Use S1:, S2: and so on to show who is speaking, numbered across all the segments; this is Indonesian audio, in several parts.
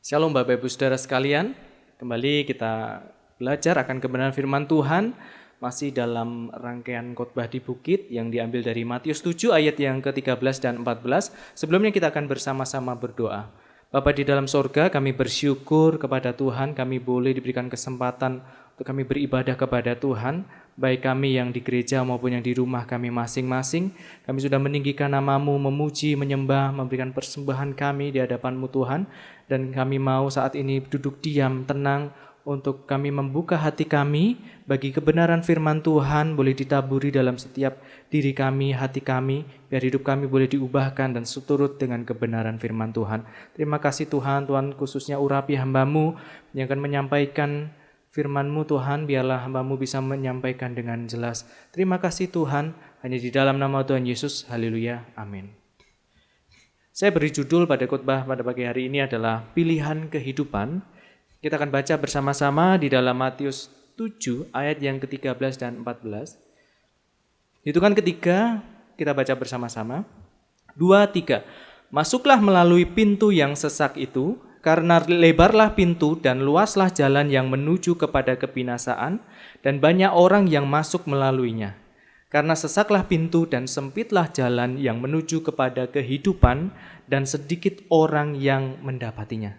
S1: Shalom Bapak Ibu Saudara sekalian, kembali kita belajar akan kebenaran firman Tuhan masih dalam rangkaian khotbah di bukit yang diambil dari Matius 7 ayat yang ke-13 dan 14. Sebelumnya kita akan bersama-sama berdoa. Bapa di dalam sorga, kami bersyukur kepada Tuhan, kami boleh diberikan kesempatan untuk kami beribadah kepada Tuhan, baik kami yang di gereja maupun yang di rumah kami masing-masing. Kami sudah meninggikan nama-Mu, memuji, menyembah, memberikan persembahan kami di hadapan-Mu Tuhan. Dan kami mau saat ini duduk diam, tenang, untuk kami membuka hati kami bagi kebenaran firman Tuhan boleh ditaburi dalam setiap diri kami, hati kami, biar hidup kami boleh diubahkan dan seturut dengan kebenaran firman Tuhan. Terima kasih Tuhan, Tuhan khususnya urapi hamba-Mu yang akan menyampaikan firman-Mu Tuhan, biarlah hamba-Mu bisa menyampaikan dengan jelas. Terima kasih Tuhan, hanya di dalam nama Tuhan Yesus, haleluya, amin. Saya beri judul pada khotbah pada pagi hari ini adalah Pilihan Kehidupan. Kita akan baca bersama-sama di dalam Matius 7 ayat yang ke-13 dan 14. Hitungan ketiga kita baca bersama-sama. 2, 3. Masuklah melalui pintu yang sesak itu, karena lebarlah pintu dan luaslah jalan yang menuju kepada kebinasaan, dan banyak orang yang masuk melaluinya. Karena sesaklah pintu dan sempitlah jalan yang menuju kepada kehidupan, dan sedikit orang yang mendapatinya.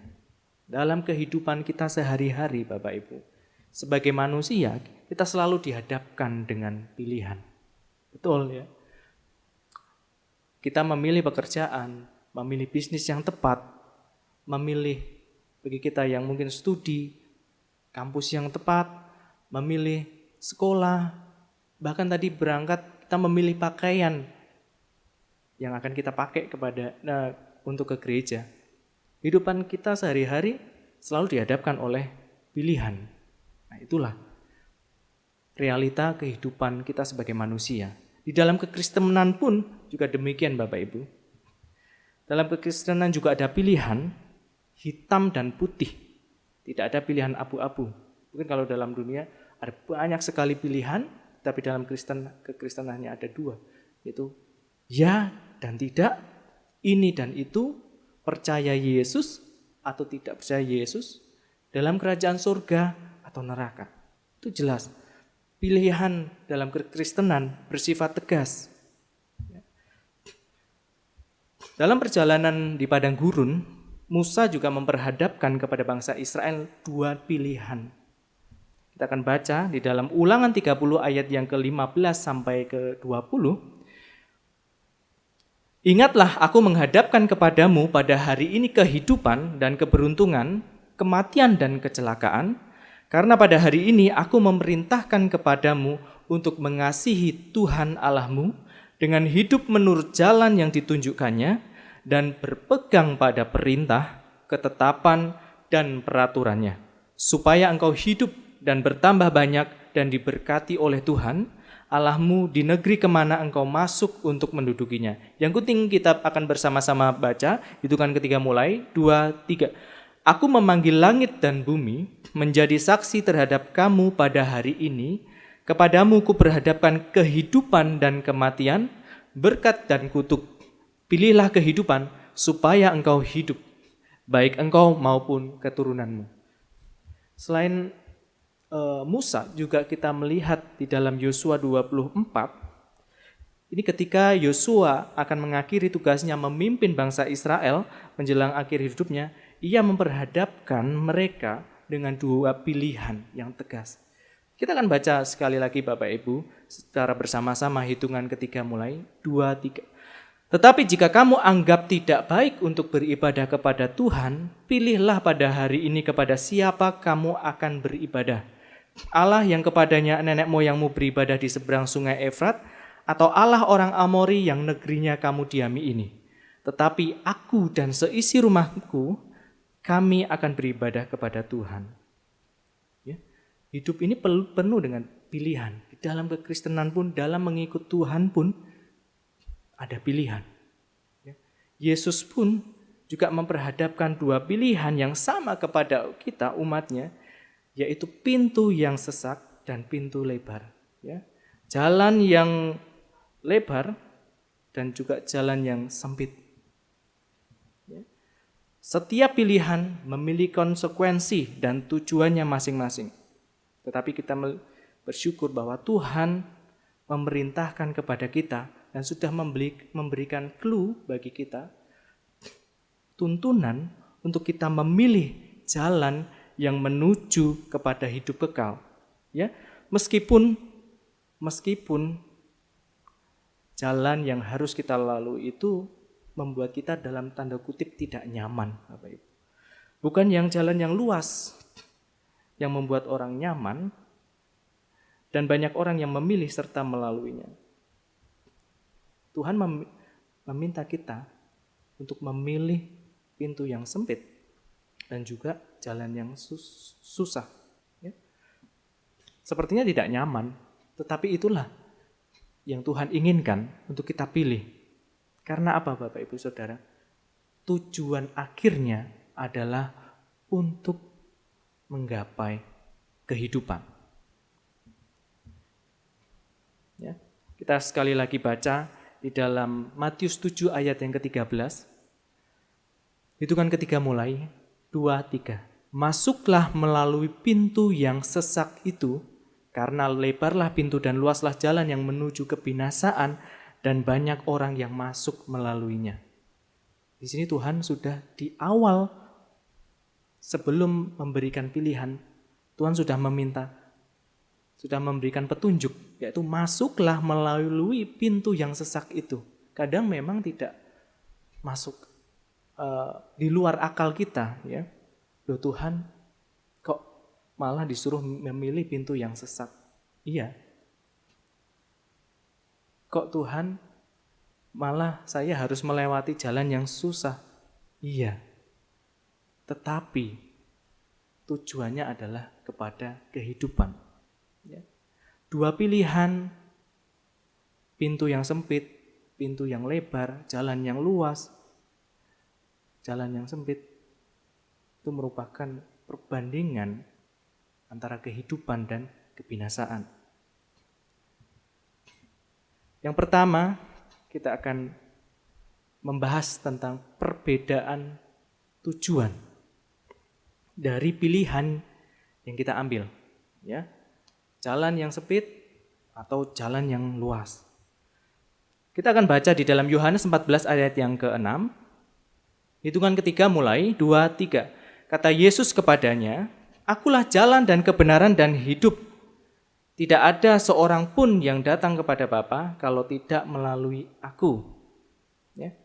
S1: Dalam kehidupan kita sehari-hari, Bapak Ibu, sebagai manusia, kita selalu dihadapkan dengan pilihan. Betul ya? Kita memilih pekerjaan, memilih bisnis yang tepat, memilih bagi kita yang mungkin studi, kampus yang tepat, memilih sekolah, bahkan tadi berangkat kita memilih pakaian yang akan kita pakai untuk ke gereja. Kehidupan kita sehari-hari selalu dihadapkan oleh pilihan. Nah, itulah realita kehidupan kita sebagai manusia. Di dalam kekristenan pun juga demikian Bapak Ibu. Dalam kekristenan juga ada pilihan hitam dan putih. Tidak ada pilihan abu-abu. Mungkin kalau dalam dunia ada banyak sekali pilihan, tapi dalam kekristenannya ada dua, yaitu ya dan tidak, ini dan itu, percaya Yesus atau tidak percaya Yesus, dalam kerajaan surga atau neraka. Itu jelas. Pilihan dalam kekristenan bersifat tegas. Dalam perjalanan di padang gurun, Musa juga memperhadapkan kepada bangsa Israel dua pilihan. Kita akan baca di dalam Ulangan 30 ayat yang ke-15 sampai ke-20. Ingatlah, aku menghadapkan kepadamu pada hari ini kehidupan dan keberuntungan, kematian dan kecelakaan, karena pada hari ini aku memerintahkan kepadamu untuk mengasihi Tuhan Allahmu dengan hidup menurut jalan yang ditunjukkannya dan berpegang pada perintah, ketetapan, dan peraturannya, supaya engkau hidup dan bertambah banyak dan diberkati oleh Tuhan Allahmu di negeri kemana engkau masuk untuk mendudukinya. Yang penting kita akan bersama-sama baca, hitungan ketiga mulai, 2, 3. Aku memanggil langit dan bumi menjadi saksi terhadap kamu pada hari ini. Kepadamu kuperhadapkan kehidupan dan kematian, berkat dan kutuk. Pilihlah kehidupan supaya engkau hidup, baik engkau maupun keturunanmu. Selain Musa juga kita melihat di dalam Yosua 24, ini ketika Yosua akan mengakhiri tugasnya memimpin bangsa Israel menjelang akhir hidupnya, ia memperhadapkan mereka dengan dua pilihan yang tegas. Kita akan baca sekali lagi Bapak Ibu secara bersama-sama, hitungan ketiga mulai, 2, 3. Tetapi jika kamu anggap tidak baik untuk beribadah kepada Tuhan, pilihlah pada hari ini kepada siapa kamu akan beribadah. Allah yang kepadanya nenek moyangmu beribadah di seberang sungai Efrat, atau Allah orang Amori yang negerinya kamu diami ini. Tetapi aku dan seisi rumahku, kami akan beribadah kepada Tuhan. Ya. Hidup ini penuh dengan pilihan. Di dalam kekristenan pun, dalam mengikut Tuhan pun ada pilihan. Ya. Yesus pun juga memperhadapkan dua pilihan yang sama kepada kita umatnya, yaitu pintu yang sesak dan pintu lebar. Ya. Jalan yang lebar dan juga jalan yang sempit. Ya. Setiap pilihan memiliki konsekuensi dan tujuannya masing-masing. Tetapi kita bersyukur bahwa Tuhan memerintahkan kepada kita dan sudah memberikan clue bagi kita, tuntunan untuk kita memilih jalan yang menuju kepada hidup kekal. Ya, meskipun jalan yang harus kita lalui itu membuat kita dalam tanda kutip tidak nyaman, Bapak Ibu. Bukan yang jalan yang luas yang membuat orang nyaman dan banyak orang yang memilih serta melaluinya. Tuhan meminta kita untuk memilih pintu yang sempit dan juga jalan yang susah. Ya. Sepertinya tidak nyaman, tetapi itulah yang Tuhan inginkan untuk kita pilih. Karena apa Bapak Ibu Saudara? Tujuan akhirnya adalah untuk menggapai kehidupan. Ya, kita sekali lagi baca di dalam Matius 7 ayat yang ke-13. Hitungan ketiga mulai, 2, 3. Masuklah melalui pintu yang sesak itu, karena lebarlah pintu dan luaslah jalan yang menuju kebinasaan, dan banyak orang yang masuk melaluinya. Di sini Tuhan sudah di awal, sebelum memberikan pilihan, Tuhan sudah memberikan petunjuk, yaitu masuklah melalui pintu yang sesak itu. Kadang memang tidak masuk di luar akal kita, ya. Loh Tuhan, kok malah disuruh memilih pintu yang sesak? Iya. Kok Tuhan malah saya harus melewati jalan yang susah? Iya. Tetapi tujuannya adalah kepada kehidupan. Ya. Dua pilihan, pintu yang sempit, pintu yang lebar, jalan yang luas, jalan yang sempit, itu merupakan perbandingan antara kehidupan dan kebinasaan. Yang pertama, kita akan membahas tentang perbedaan tujuan dari pilihan yang kita ambil. Ya, jalan yang sempit atau jalan yang luas. Kita akan baca di dalam Yohanes 14 ayat yang ke-6. Hitungan ketiga mulai, 2, 3. Kata Yesus kepadanya, "Akulah jalan dan kebenaran dan hidup. Tidak ada seorang pun yang datang kepada Bapa kalau tidak melalui aku." Ya.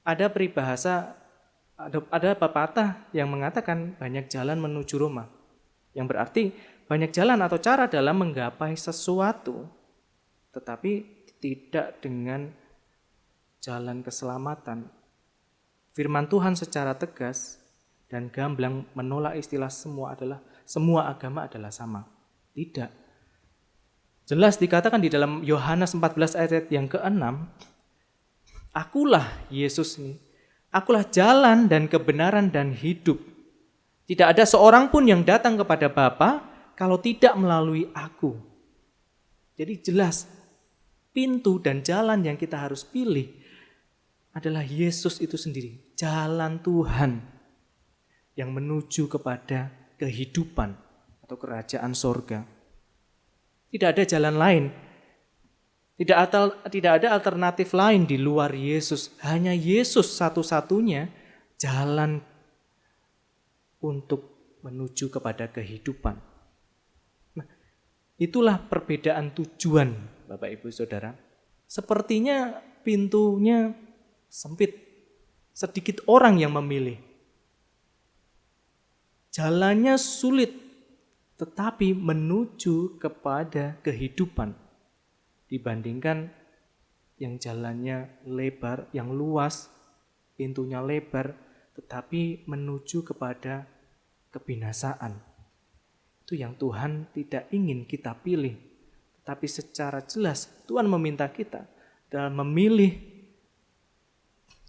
S1: Ada peribahasa, ada pepatah yang mengatakan banyak jalan menuju Roma. Yang berarti banyak jalan atau cara dalam menggapai sesuatu, tetapi tidak dengan jalan keselamatan. Firman Tuhan secara tegas dan gamblang menolak istilah semua agama adalah sama. Tidak. Jelas dikatakan di dalam Yohanes 14 ayat yang ke-6, "Akulah Yesus ini, akulah jalan dan kebenaran dan hidup. Tidak ada seorang pun yang datang kepada Bapa kalau tidak melalui aku." Jadi jelas, pintu dan jalan yang kita harus pilih adalah Yesus itu sendiri, jalan Tuhan yang menuju kepada kehidupan atau kerajaan sorga. Tidak ada jalan lain. Tidak ada alternatif lain di luar Yesus. Hanya Yesus satu-satunya jalan untuk menuju kepada kehidupan. Nah, itulah perbedaan tujuan, Bapak Ibu Saudara. Sepertinya pintunya sempit. Sedikit orang yang memilih. Jalannya sulit, tetapi menuju kepada kehidupan. Dibandingkan yang jalannya lebar, yang luas, pintunya lebar, tetapi menuju kepada kebinasaan. Itu yang Tuhan tidak ingin kita pilih. Tetapi secara jelas Tuhan meminta kita dalam memilih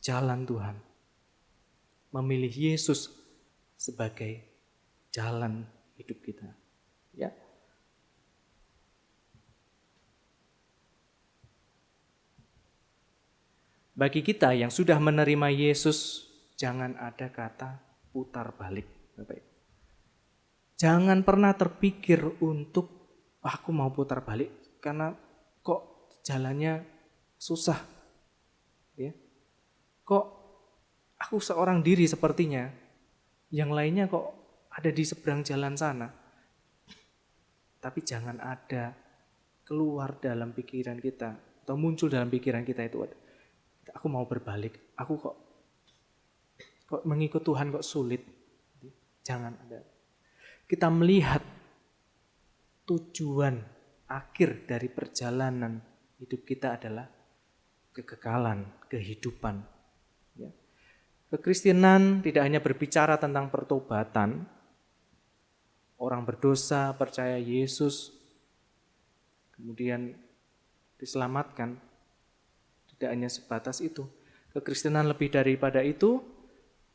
S1: jalan Tuhan. Memilih Yesus sebagai jalan hidup kita. Ya. Bagi kita yang sudah menerima Yesus jangan ada kata putar balik. Bapak Ibu. Jangan pernah terpikir untuk aku mau putar balik karena kok jalannya susah. Ya. Kok aku seorang diri sepertinya, yang lainnya kok ada di seberang jalan sana. Tapi jangan ada keluar dalam pikiran kita atau muncul dalam pikiran kita itu, aku mau berbalik, aku kok mengikut Tuhan kok sulit. Jangan ada. Kita melihat tujuan akhir dari perjalanan hidup kita adalah kekekalan, kehidupan. Ya. Kekristenan tidak hanya berbicara tentang pertobatan, orang berdosa percaya Yesus, kemudian diselamatkan. Tidak hanya sebatas itu. Kekristenan lebih daripada itu,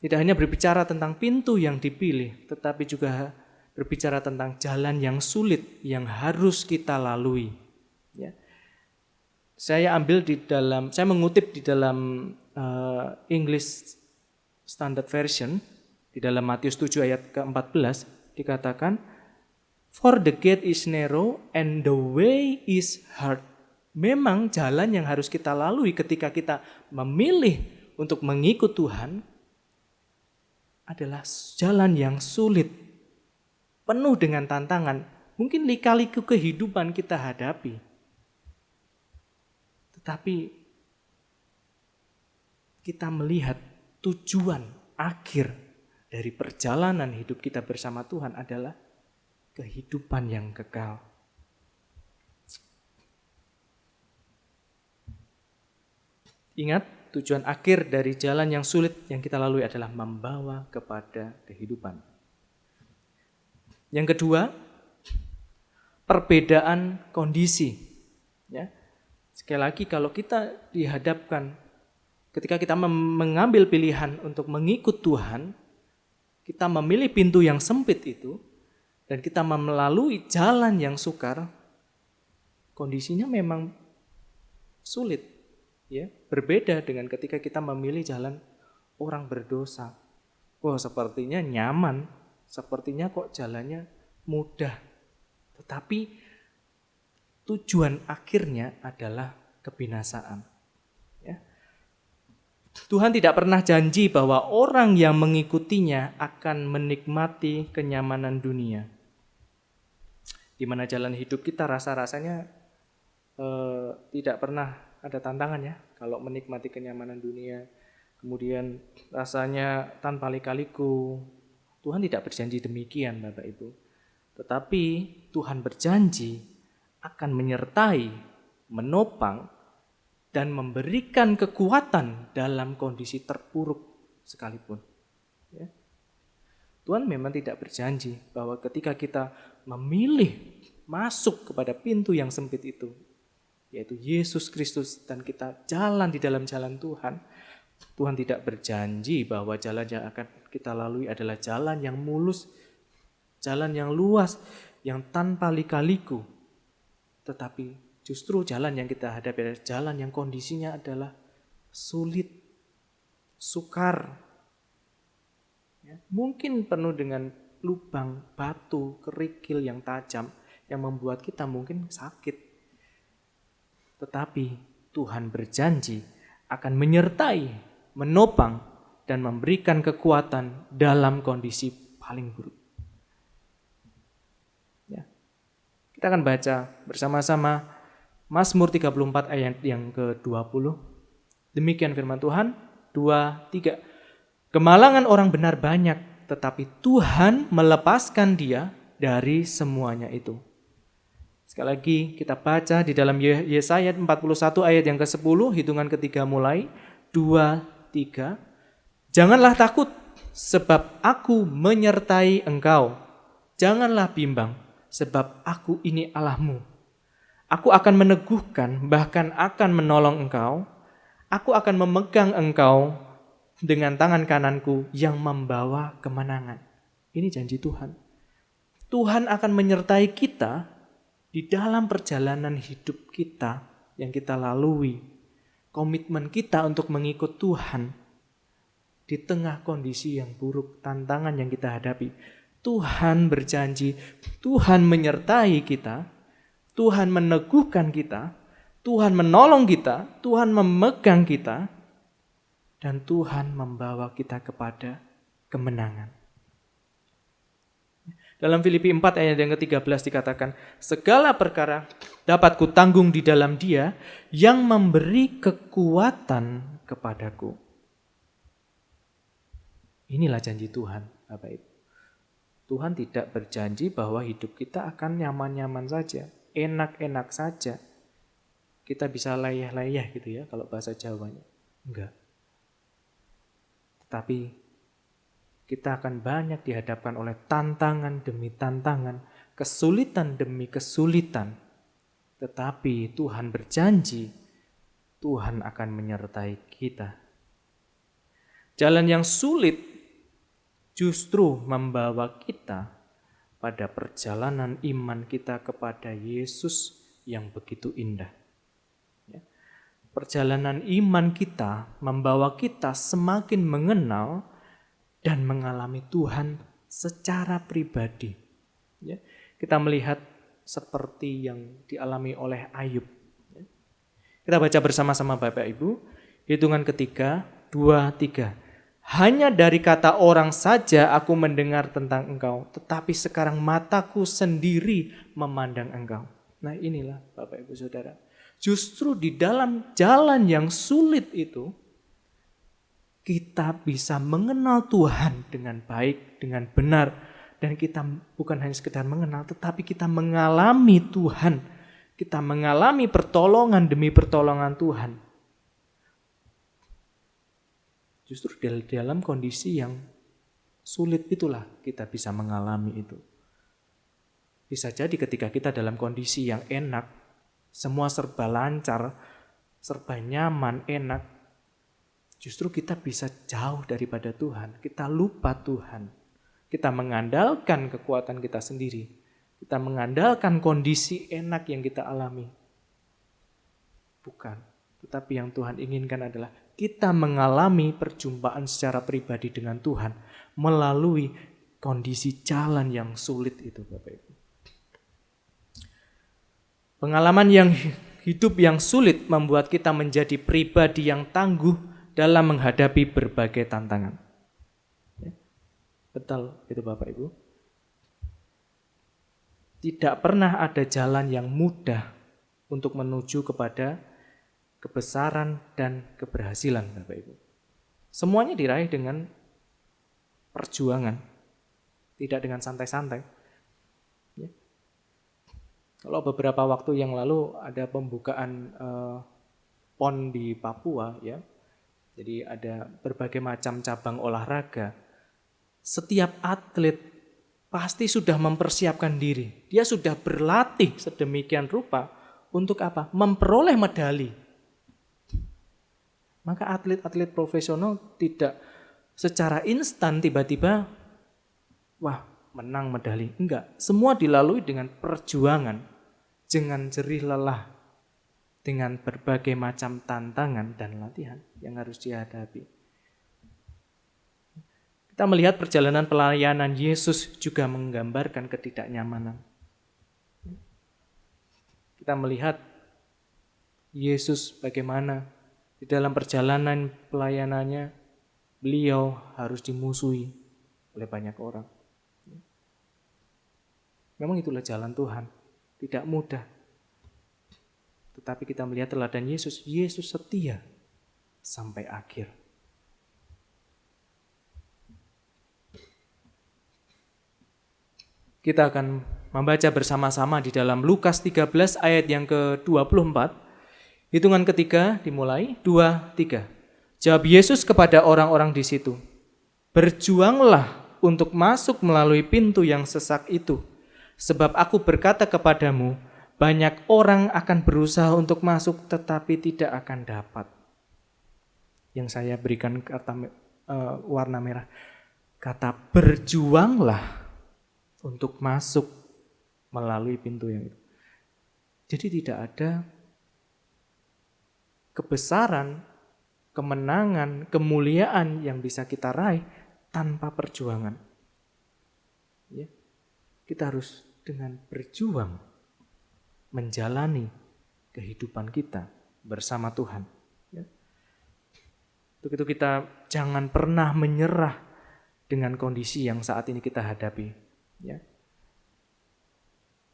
S1: tidak hanya berbicara tentang pintu yang dipilih, tetapi juga berbicara tentang jalan yang sulit yang harus kita lalui. Ya. Saya mengutip di dalam English Standard Version, di dalam Matius 7 ayat ke-14, dikatakan, "For the gate is narrow and the way is hard." Memang jalan yang harus kita lalui ketika kita memilih untuk mengikut Tuhan adalah jalan yang sulit, penuh dengan tantangan, mungkin lika-liku kehidupan kita hadapi. Tetapi kita melihat tujuan akhir dari perjalanan hidup kita bersama Tuhan adalah kehidupan yang kekal. Ingat, tujuan akhir dari jalan yang sulit yang kita lalui adalah membawa kepada kehidupan. Yang kedua, perbedaan kondisi. Ya. Sekali lagi, kalau kita dihadapkan, ketika kita mengambil pilihan untuk mengikut Tuhan, kita memilih pintu yang sempit itu, dan kita melalui jalan yang sukar, kondisinya memang sulit. Ya, berbeda dengan ketika kita memilih jalan orang berdosa. Wah, sepertinya nyaman, sepertinya kok jalannya mudah. Tetapi tujuan akhirnya adalah kebinasaan. Ya. Tuhan tidak pernah janji bahwa orang yang mengikutinya akan menikmati kenyamanan dunia. Di mana jalan hidup kita rasa-rasanya tidak pernah ada tantangan ya. Kalau menikmati kenyamanan dunia, kemudian rasanya tanpa lika-liku. Tuhan tidak berjanji demikian, Bapak Ibu. Tetapi Tuhan berjanji akan menyertai, menopang, dan memberikan kekuatan dalam kondisi terpuruk sekalipun. Ya. Tuhan memang tidak berjanji bahwa ketika kita memilih masuk kepada pintu yang sempit itu, yaitu Yesus Kristus, dan kita jalan di dalam jalan Tuhan, Tuhan tidak berjanji bahwa jalan yang akan kita lalui adalah jalan yang mulus, jalan yang luas, yang tanpa lika-liku. Tetapi justru jalan yang kita hadapi adalah jalan yang kondisinya adalah sulit, sukar. Ya, mungkin penuh dengan lubang, batu, kerikil yang tajam yang membuat kita mungkin sakit. Tetapi Tuhan berjanji akan menyertai, menopang, dan memberikan kekuatan dalam kondisi paling buruk. Ya. Kita akan baca bersama-sama Mazmur 34 ayat yang ke-20. Demikian firman Tuhan, 2, 3. Kemalangan orang benar banyak, tetapi Tuhan melepaskan dia dari semuanya itu. Sekali lagi kita baca di dalam Yesaya 41 ayat yang ke-10, hitungan ketiga mulai, 2, 3. Janganlah takut, sebab aku menyertai engkau. Janganlah bimbang, sebab aku ini Allahmu. Aku akan meneguhkan, bahkan akan menolong engkau. Aku akan memegang engkau dengan tangan kananku yang membawa kemenangan. Ini janji Tuhan. Tuhan akan menyertai kita di dalam perjalanan hidup kita yang kita lalui. Komitmen kita untuk mengikut Tuhan Di tengah kondisi yang buruk, tantangan yang kita hadapi, Tuhan berjanji, Tuhan menyertai kita, Tuhan meneguhkan kita, Tuhan menolong kita, Tuhan memegang kita, dan Tuhan membawa kita kepada kemenangan. Dalam Filipi 4 ayat yang ke-13 dikatakan, segala perkara dapat kutanggung di dalam Dia yang memberi kekuatan kepadaku. Inilah janji Tuhan, Bapak Ibu. Tuhan tidak berjanji bahwa hidup kita akan nyaman-nyaman saja, enak-enak saja. Kita bisa layah-layah gitu ya kalau bahasa Jawanya. Enggak. Tetapi kita akan banyak dihadapkan oleh tantangan demi tantangan, kesulitan demi kesulitan. Tetapi Tuhan berjanji, Tuhan akan menyertai kita. Jalan yang sulit justru membawa kita pada perjalanan iman kita kepada Yesus yang begitu indah. Perjalanan iman kita membawa kita semakin mengenal dan mengalami Tuhan secara pribadi. Ya, kita melihat seperti yang dialami oleh Ayub. Kita baca bersama-sama Bapak Ibu, hitungan ketiga, 2, 3. Hanya dari kata orang saja aku mendengar tentang Engkau, tetapi sekarang mataku sendiri memandang Engkau. Nah inilah Bapak Ibu Saudara. Justru di dalam jalan yang sulit itu, kita bisa mengenal Tuhan dengan baik, dengan benar. Dan kita bukan hanya sekedar mengenal, tetapi kita mengalami Tuhan. Kita mengalami pertolongan demi pertolongan Tuhan. Justru di dalam kondisi yang sulit itulah kita bisa mengalami itu. Bisa jadi ketika kita dalam kondisi yang enak, semua serba lancar, serba nyaman, enak, justru kita bisa jauh daripada Tuhan. Kita lupa Tuhan. Kita mengandalkan kekuatan kita sendiri. Kita mengandalkan kondisi enak yang kita alami. Bukan. Tetapi yang Tuhan inginkan adalah kita mengalami perjumpaan secara pribadi dengan Tuhan melalui kondisi jalan yang sulit itu, Bapak Ibu. Pengalaman yang hidup yang sulit membuat kita menjadi pribadi yang tangguh dalam menghadapi berbagai tantangan. Betul itu Bapak Ibu. Tidak pernah ada jalan yang mudah untuk menuju kepada kebesaran dan keberhasilan Bapak Ibu. Semuanya diraih dengan perjuangan, tidak dengan santai-santai. Kalau beberapa waktu yang lalu ada pembukaan PON di Papua, ya, jadi ada berbagai macam cabang olahraga. Setiap atlet pasti sudah mempersiapkan diri. Dia sudah berlatih sedemikian rupa untuk apa? Memperoleh medali. Maka atlet-atlet profesional tidak secara instan tiba-tiba, wah menang medali. Enggak, semua dilalui dengan perjuangan. Dengan jerih lelah, dengan berbagai macam tantangan dan latihan yang harus dihadapi. Kita melihat perjalanan pelayanan Yesus juga menggambarkan ketidaknyamanan. Kita melihat Yesus bagaimana di dalam perjalanan pelayanannya, beliau harus dimusuhi oleh banyak orang. Memang itulah jalan Tuhan. Tidak mudah. Tetapi kita melihat teladan Yesus. Yesus setia sampai akhir. Kita akan membaca bersama-sama di dalam Lukas 13 ayat yang ke-24. Hitungan ketiga dimulai. 2, 3. Jawab Yesus kepada orang-orang di situ. Berjuanglah untuk masuk melalui pintu yang sesak itu. Sebab aku berkata kepadamu, banyak orang akan berusaha untuk masuk tetapi tidak akan dapat. Yang saya berikan kata warna merah. Kata berjuanglah untuk masuk melalui pintu yang itu. Jadi tidak ada kebesaran kemenangan, kemuliaan yang bisa kita raih tanpa perjuangan. Ya, kita harus dengan berjuang menjalani kehidupan kita bersama Tuhan. Ya. Untuk itu kita jangan pernah menyerah dengan kondisi yang saat ini kita hadapi. Ya.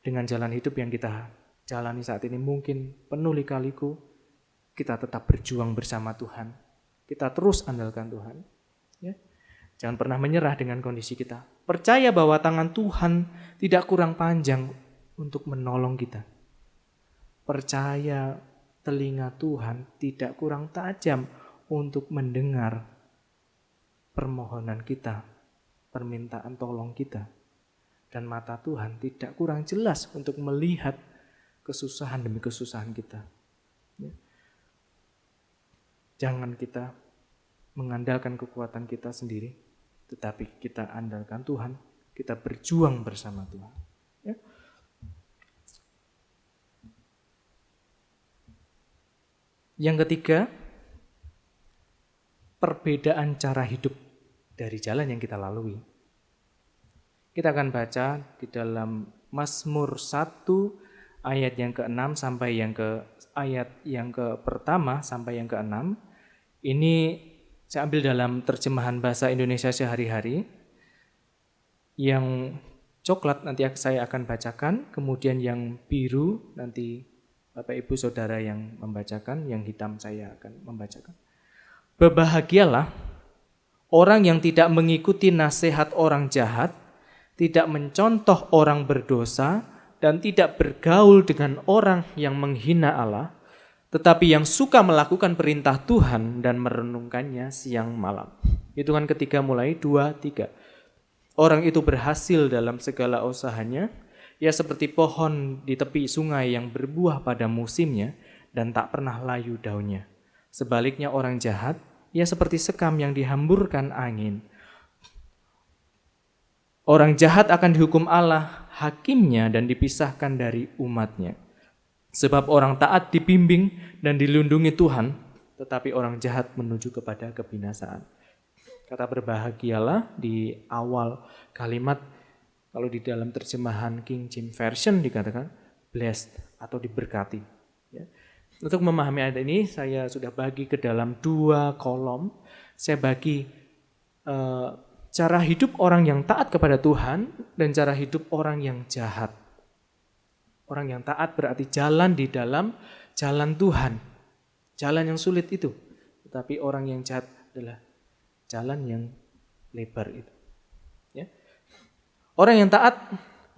S1: Dengan jalan hidup yang kita jalani saat ini mungkin penuh lika-liku, kita tetap berjuang bersama Tuhan. Kita terus andalkan Tuhan. Ya. Jangan pernah menyerah dengan kondisi kita. Percaya bahwa tangan Tuhan tidak kurang panjang untuk menolong kita. Percaya telinga Tuhan tidak kurang tajam untuk mendengar permohonan kita, permintaan tolong kita. Dan mata Tuhan tidak kurang jelas untuk melihat kesusahan demi kesusahan kita. Ya. Jangan kita mengandalkan kekuatan kita sendiri, tetapi kita andalkan Tuhan, kita berjuang bersama Tuhan. Ya. Yang ketiga, perbedaan cara hidup dari jalan yang kita lalui. Kita akan baca di dalam Mazmur 1 ayat yang ke-6 sampai ayat yang pertama sampai yang ke-6. Ini saya ambil dalam terjemahan bahasa Indonesia sehari-hari. Yang coklat nanti saya akan bacakan, kemudian yang biru nanti Bapak Ibu Saudara yang membacakan, yang hitam saya akan membacakan. Berbahagialah orang yang tidak mengikuti nasihat orang jahat, tidak mencontoh orang berdosa, dan tidak bergaul dengan orang yang menghina Allah, tetapi yang suka melakukan perintah Tuhan dan merenungkannya siang malam. Hitungan ketiga mulai 2, 3. Orang itu berhasil dalam segala usahanya, ia seperti pohon di tepi sungai yang berbuah pada musimnya dan tak pernah layu daunnya. Sebaliknya orang jahat, ia seperti sekam yang dihamburkan angin. Orang jahat akan dihukum Allah, hakimnya, dan dipisahkan dari umatnya. Sebab orang taat dibimbing dan dilindungi Tuhan, tetapi orang jahat menuju kepada kebinasaan. Kata berbahagialah di awal kalimat, kalau di dalam terjemahan King James Version dikatakan blessed atau diberkati. Ya. Untuk memahami ayat ini saya sudah bagi ke dalam 2 kolom. Saya bagi cara hidup orang yang taat kepada Tuhan dan cara hidup orang yang jahat. Orang yang taat berarti jalan di dalam jalan Tuhan. Jalan yang sulit itu. Tetapi orang yang jahat adalah jalan yang lebar itu. Ya. Orang yang taat,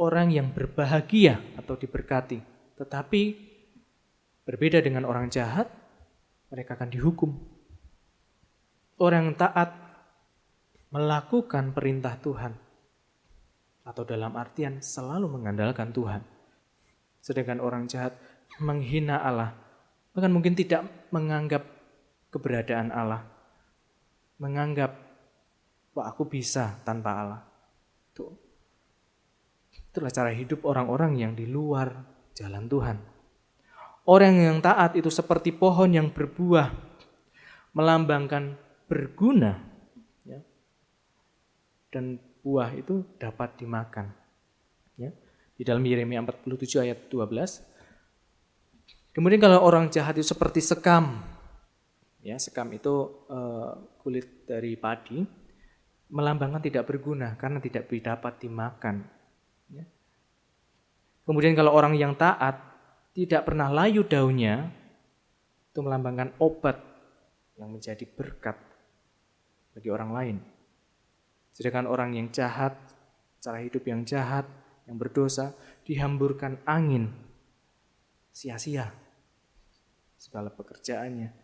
S1: orang yang berbahagia atau diberkati. Tetapi berbeda dengan orang jahat, mereka akan dihukum. Orang yang taat melakukan perintah Tuhan, atau dalam artian selalu mengandalkan Tuhan. Sedangkan orang jahat menghina Allah, bahkan mungkin tidak menganggap keberadaan Allah, menganggap, wah aku bisa tanpa Allah. Itulah cara hidup orang-orang yang di luar jalan Tuhan. Orang yang taat itu seperti pohon yang berbuah, melambangkan berguna, dan buah itu dapat dimakan. Ya. Di dalam Yeremia 47 ayat 12. Kemudian kalau orang jahat itu seperti sekam. Ya, sekam itu kulit dari padi, melambangkan tidak berguna karena tidak dapat dimakan. Ya. Kemudian kalau orang yang taat tidak pernah layu daunnya, itu melambangkan obat yang menjadi berkat bagi orang lain. Sedangkan orang yang jahat, cara hidup yang jahat, yang berdosa, dihamburkan angin, sia-sia. Segala pekerjaannya,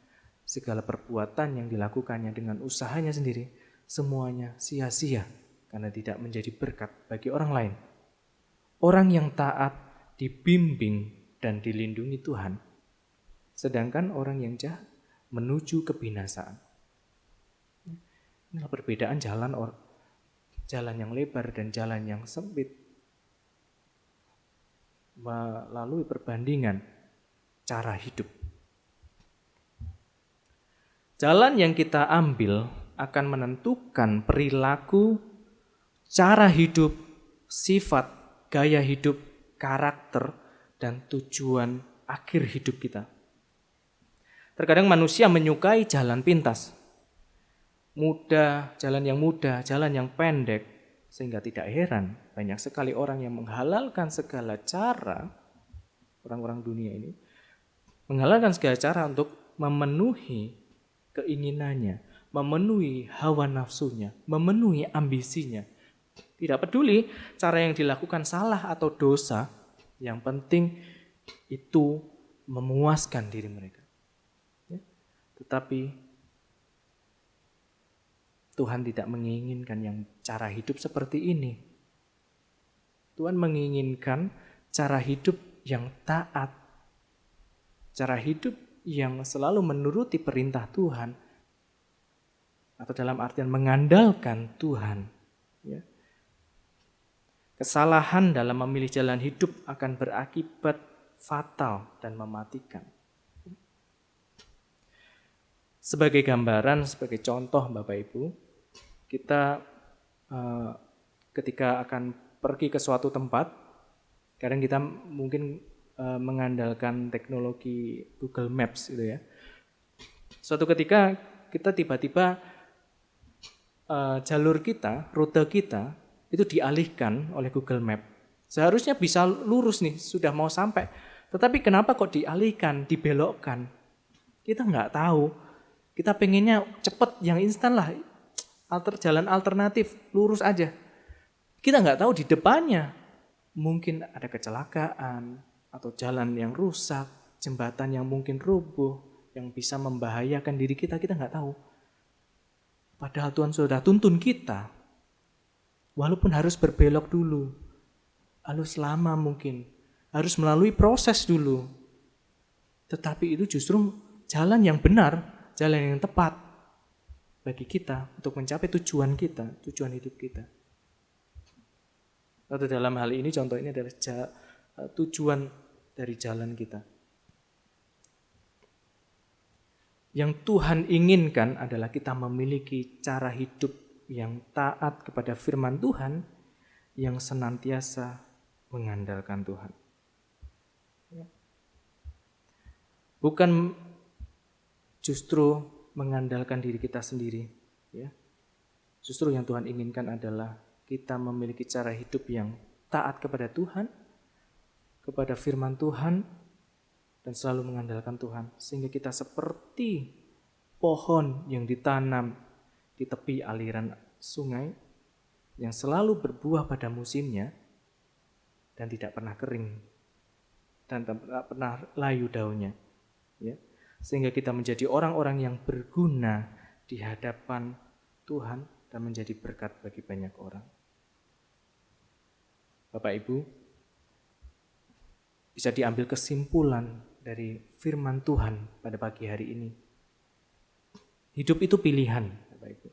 S1: segala perbuatan yang dilakukannya dengan usahanya sendiri, semuanya sia-sia karena tidak menjadi berkat bagi orang lain. Orang yang taat dibimbing dan dilindungi Tuhan, sedangkan orang yang jahat menuju kebinasaan. Inilah perbedaan jalan yang lebar dan jalan yang sempit, melalui perbandingan cara hidup. Jalan yang kita ambil akan menentukan perilaku, cara hidup, sifat, gaya hidup, karakter, dan tujuan akhir hidup kita. Terkadang manusia menyukai jalan pintas, jalan yang mudah, jalan yang pendek, sehingga tidak heran banyak sekali orang yang menghalalkan segala cara, orang-orang dunia ini, menghalalkan segala cara untuk memenuhi keinginannya, memenuhi hawa nafsunya, memenuhi ambisinya. Tidak peduli cara yang dilakukan salah atau dosa, yang penting itu memuaskan diri mereka. Tetapi Tuhan tidak menginginkan yang cara hidup seperti ini. Tuhan menginginkan cara hidup yang taat, cara hidup yang selalu menuruti perintah Tuhan, atau dalam artian mengandalkan Tuhan. Ya. Kesalahan dalam memilih jalan hidup akan berakibat fatal dan mematikan. Sebagai gambaran, sebagai contoh Bapak Ibu, kita ketika akan pergi ke suatu tempat, kadang kita mungkin mengandalkan teknologi Google Maps gitu ya. Suatu ketika kita tiba-tiba jalur kita, rute kita itu dialihkan oleh Google Map. Seharusnya bisa lurus nih, sudah mau sampai. Tetapi kenapa kok dialihkan, dibelokkan? Kita nggak tahu. Kita pengennya cepat, yang instan lah. Jalan alternatif, lurus aja. Kita nggak tahu di depannya. Mungkin ada kecelakaan, atau jalan yang rusak, jembatan yang mungkin rubuh, yang bisa membahayakan diri kita nggak tahu. Padahal Tuhan sudah tuntun kita. Walaupun harus berbelok dulu, harus lama mungkin, harus melalui proses dulu. Tetapi itu justru jalan yang benar, jalan yang tepat bagi kita untuk mencapai tujuan kita, tujuan hidup kita. Atau dalam hal ini contoh ini adalah tujuan dari jalan kita. Yang Tuhan inginkan adalah kita memiliki cara hidup yang taat kepada firman Tuhan, yang senantiasa mengandalkan Tuhan. Bukan justru mengandalkan diri kita sendiri. Ya. Justru yang Tuhan inginkan adalah kita memiliki cara hidup yang taat kepada Tuhan, kepada firman Tuhan, dan selalu mengandalkan Tuhan. Sehingga kita seperti pohon yang ditanam di tepi aliran sungai, yang selalu berbuah pada musimnya, dan tidak pernah kering, dan tidak pernah layu daunnya. Ya. Sehingga kita menjadi orang-orang yang berguna di hadapan Tuhan dan menjadi berkat bagi banyak orang. Bapak Ibu, bisa diambil kesimpulan dari firman Tuhan pada pagi hari ini. Hidup itu pilihan, Bapak Ibu.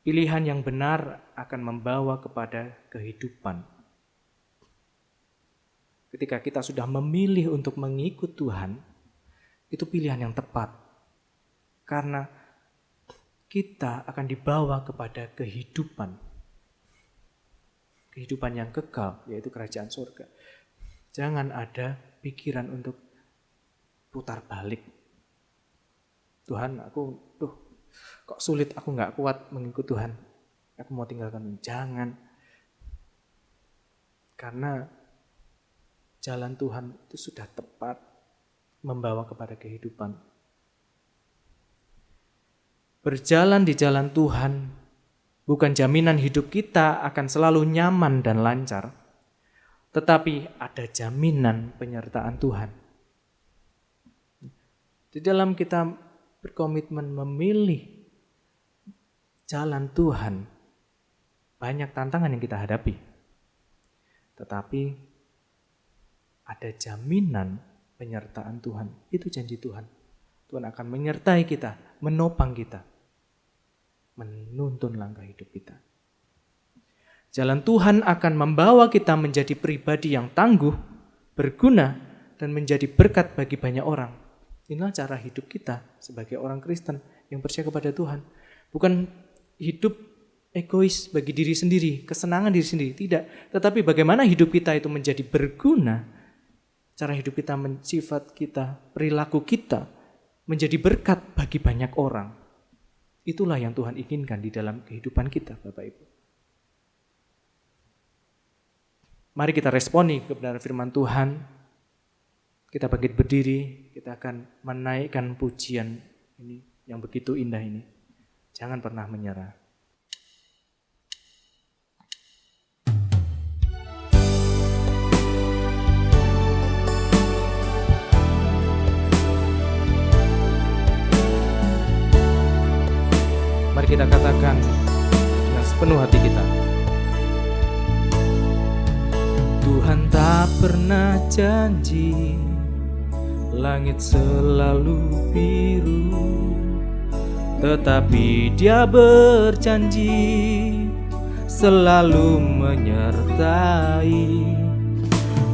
S1: Pilihan yang benar akan membawa kepada kehidupan. Ketika kita sudah memilih untuk mengikut Tuhan, itu pilihan yang tepat. Karena kita akan dibawa kepada kehidupan. Kehidupan yang kekal, yaitu kerajaan surga. Jangan ada pikiran untuk putar balik. Tuhan, kok sulit, aku gak kuat mengikut Tuhan. Aku mau tinggalkan. Jangan. Karena jalan Tuhan itu sudah tepat, membawa kepada kehidupan. Berjalan di jalan Tuhan bukan jaminan hidup kita akan selalu nyaman dan lancar, tetapi ada jaminan penyertaan Tuhan. Di dalam kita berkomitmen memilih jalan Tuhan, banyak tantangan yang kita hadapi, tetapi ada jaminan penyertaan Tuhan. Itu janji Tuhan. Tuhan akan menyertai kita, menopang kita, menuntun langkah hidup kita. Jalan Tuhan akan membawa kita menjadi pribadi yang tangguh, berguna, dan menjadi berkat bagi banyak orang. Inilah cara hidup kita sebagai orang Kristen yang percaya kepada Tuhan. Bukan hidup egois bagi diri sendiri, kesenangan diri sendiri, tidak. Tetapi bagaimana hidup kita itu menjadi berguna, cara hidup kita, sifat kita, perilaku kita menjadi berkat bagi banyak orang. Itulah yang Tuhan inginkan di dalam kehidupan kita, Bapak Ibu. Mari kita responi kebenaran firman Tuhan. Kita bangkit berdiri, kita akan menaikkan pujian ini yang begitu indah ini. Jangan pernah menyerah. Mari kita katakan dengan sepenuh hati kita. Tuhan tak pernah janji langit selalu biru, tetapi Dia berjanji selalu menyertai.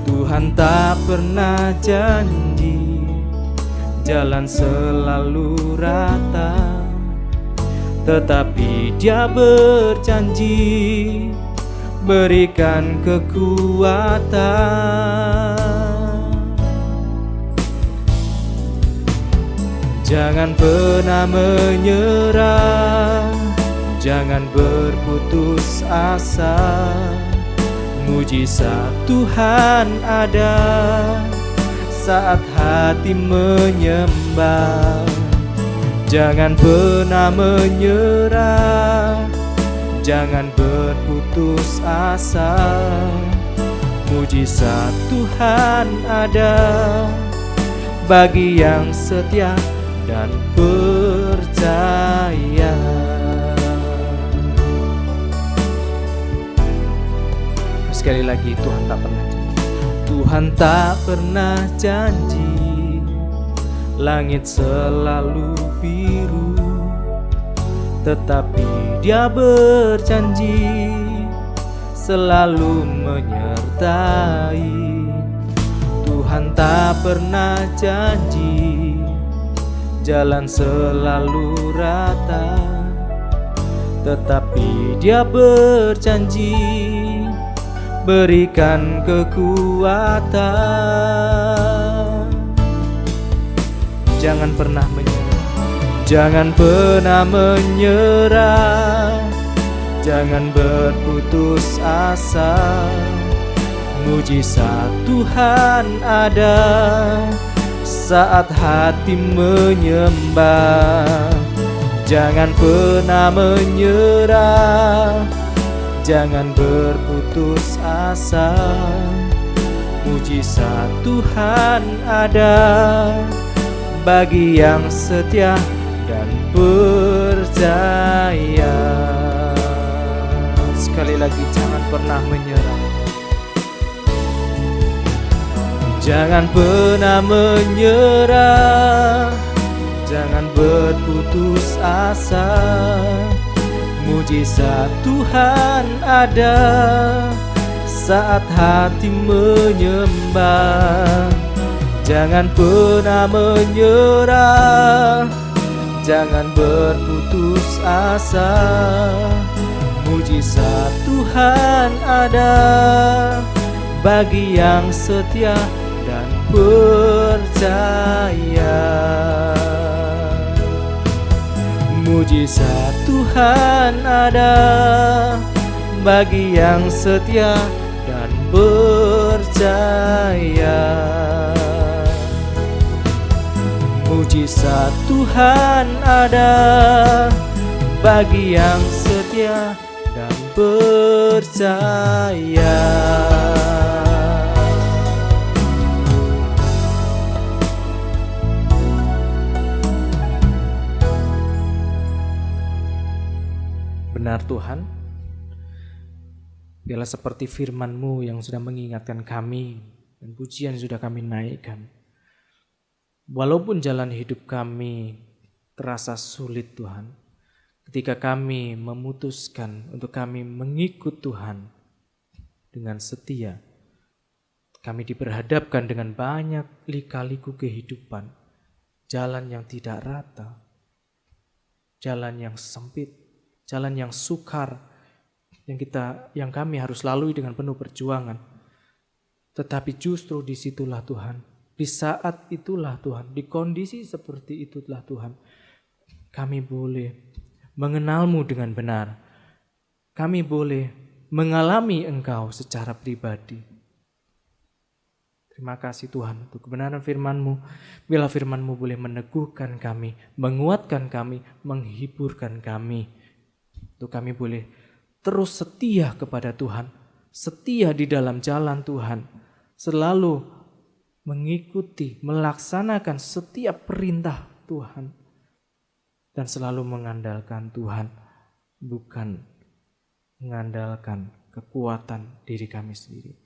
S1: Tuhan tak pernah janji jalan selalu rata, tetapi Dia berjanji berikan kekuatan. Jangan pernah menyerah, jangan berputus asa. Mujizat Tuhan ada saat hati menyembah. Jangan pernah menyerah, jangan berputus asa. Mujizat Tuhan ada bagi yang setia dan percaya. Sekali lagi, Tuhan tak pernah janji. Tuhan tak pernah janji langit selalu biru, tetapi Dia berjanji selalu menyertai. Tuhan tak pernah janji jalan selalu rata, tetapi Dia berjanji berikan kekuatan. Jangan pernah menyerah, jangan pernah menyerah, jangan berputus asa. Mujizat Tuhan ada saat hati menyembah. Jangan pernah menyerah, jangan berputus asa. Mujizat Tuhan ada bagi yang setia dan percaya. Sekali lagi, jangan pernah menyerah, jangan pernah menyerah, jangan berputus asa. Mujizat Tuhan ada saat hati menyembah. Jangan pernah menyerah, jangan berputus asa. Mujizat Tuhan ada bagi yang setia dan percaya. Mujizat Tuhan ada bagi yang setia dan percaya. Mujizat Tuhan ada bagi yang setia dan percaya. Benar Tuhan, biarlah seperti firman-Mu yang sudah mengingatkan kami dan pujian yang sudah kami naikkan. Walaupun jalan hidup kami terasa sulit Tuhan, ketika kami memutuskan untuk kami mengikut Tuhan dengan setia, kami diperhadapkan dengan banyak lika-liku kehidupan. jalan yang tidak rata, jalan yang sempit, jalan yang sukar, yang kami harus lalui dengan penuh perjuangan. Tetapi justru disitulah Tuhan, di saat itulah Tuhan, di kondisi seperti itulah Tuhan, kami boleh mengenal-Mu dengan benar. Kami boleh mengalami Engkau secara pribadi. Terima kasih Tuhan untuk kebenaran firman-Mu. Bila firman-Mu boleh meneguhkan kami, menguatkan kami, menghiburkan kami. Untuk kami boleh terus setia kepada Tuhan, setia di dalam jalan Tuhan, selalu mengikuti, melaksanakan setiap perintah Tuhan, dan selalu mengandalkan Tuhan, bukan mengandalkan kekuatan diri kami sendiri.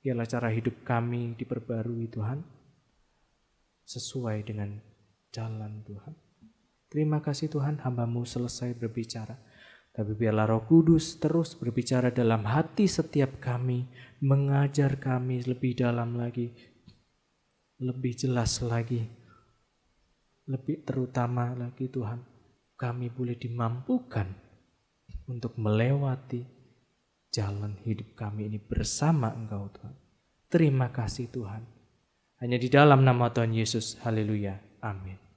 S1: Biarlah cara hidup kami diperbarui Tuhan, sesuai dengan jalan Tuhan. Terima kasih Tuhan, hamba-Mu selesai berbicara. Tapi biarlah Roh Kudus terus berbicara dalam hati setiap kami, mengajar kami lebih dalam lagi, lebih jelas lagi, lebih terutama lagi Tuhan. Kami boleh dimampukan untuk melewati jalan hidup kami ini bersama Engkau Tuhan. Terima kasih Tuhan. Hanya di dalam nama Tuhan Yesus, haleluya, amin.